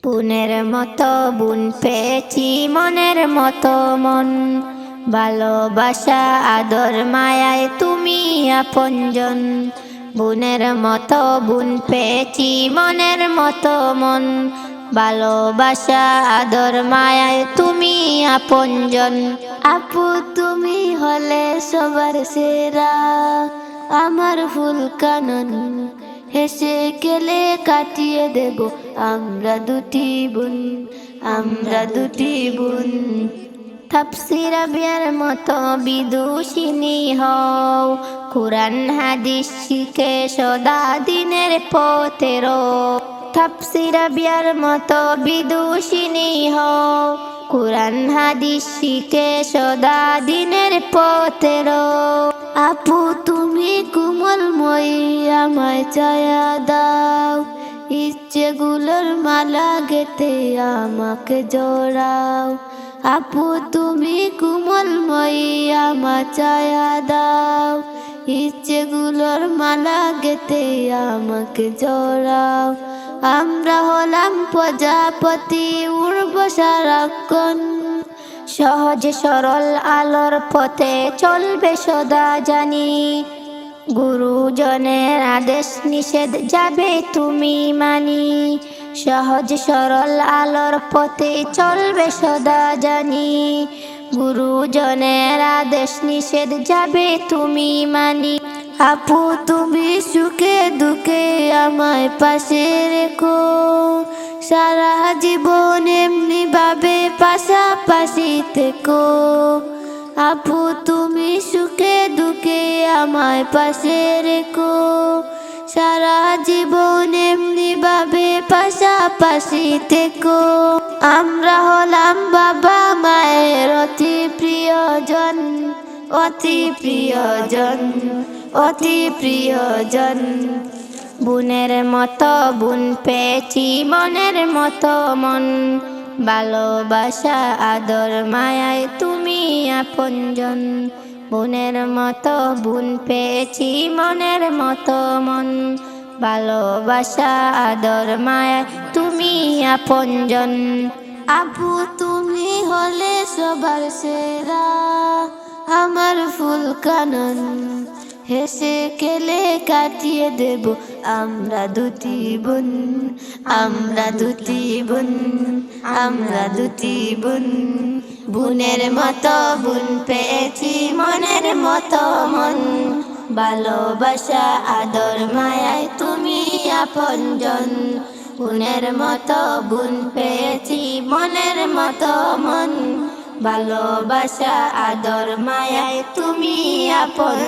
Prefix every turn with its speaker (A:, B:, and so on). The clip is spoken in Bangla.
A: পুনের মতো বুন পেয়েছি মনের মতো মন, ভালোবাসা আদর মায়ায় তুমি আপনজন। বুনের মতো বুন পেয়েছি মনের মতো মন, ভালোবাসা আদর মায়ায় তুমি আপনজন। আপু তুমি হলে সবার সেরা, আমার ফুল কানন হেসে গেলে কাটিয়ে দেব আমরা দুটি বোন, আমরা দুটি বোন। তাফসীর রাবিয়ার মতো বিদুষিনী হও, কুরআন হাদিস শিখে সদা দিনের পথে রও। তাফসীর রাবিয়ার মতো বিদুষিনী হও, কুরআন হাদিস শিখে সদা দিনের পথে রও। আপু তুমি কোমলময়ী আমায় ছায়া দাও, ইচ্ছেগুলোর মালা গেঁথে আমাকে জড়াও। আপু তুমি কোমলময়ী আমায় ছায়া দাও, ইচ্ছেগুলোর মালা গেঁথে আমাকে জড়াও। আমরা হলাম প্রজাপতি উড়ব সারাক্ষণ, সহজ সরল আলোর পথে চলবে সদা জানি। গুরুজনের আদেশ নিষেধ যাবে তুমি মানি, সহজ সরল আলোর পথে চলবে সদা জানি। গুরুজনের আদেশ নিষেধ যাবে তুমি মানি। আপু তুমি সুখে দুঃখে আমায় পাশে রেখো, সারা জীবন এমনি ভাবে পাশাপাশি থেকো। আপু তুমি সুখে দুঃখে আমায় পাশে রেখো, সারা জীবন এমনি ভাবে পাশাপাশি থেকো। আমরা হলাম বাবা মায়ের অতি প্রিয়জন, অতি প্রিয়জন, অতি প্রিয়জন। বুনের মতো বুন পেয়েছি মনের মতো মন, ভালোবাসা আদর মায়ায় তুমি আপনজন। বুনের মতো বুন পেয়েছি মনের মতো মন, ভালোবাসা আদর মায়ায় তুমি আপনজন। আপু তুমি হলে সবার সেরা, আমার ফুল কানন হেসে খেলে কাটিয়ে দেব আমরা দুটি বোন, আমরা দুটি বোন, আমরা দুটি বোন। বুনের মতো বুন পেয়েছি মনের মতো মন, ভালোবাসা আদর মায়ায় তুমি আপনজন। বুনের মতো বুন পেয়েছি মনের মতো মন, ভালোবাসা আদর মায়ায় তুমি আপন।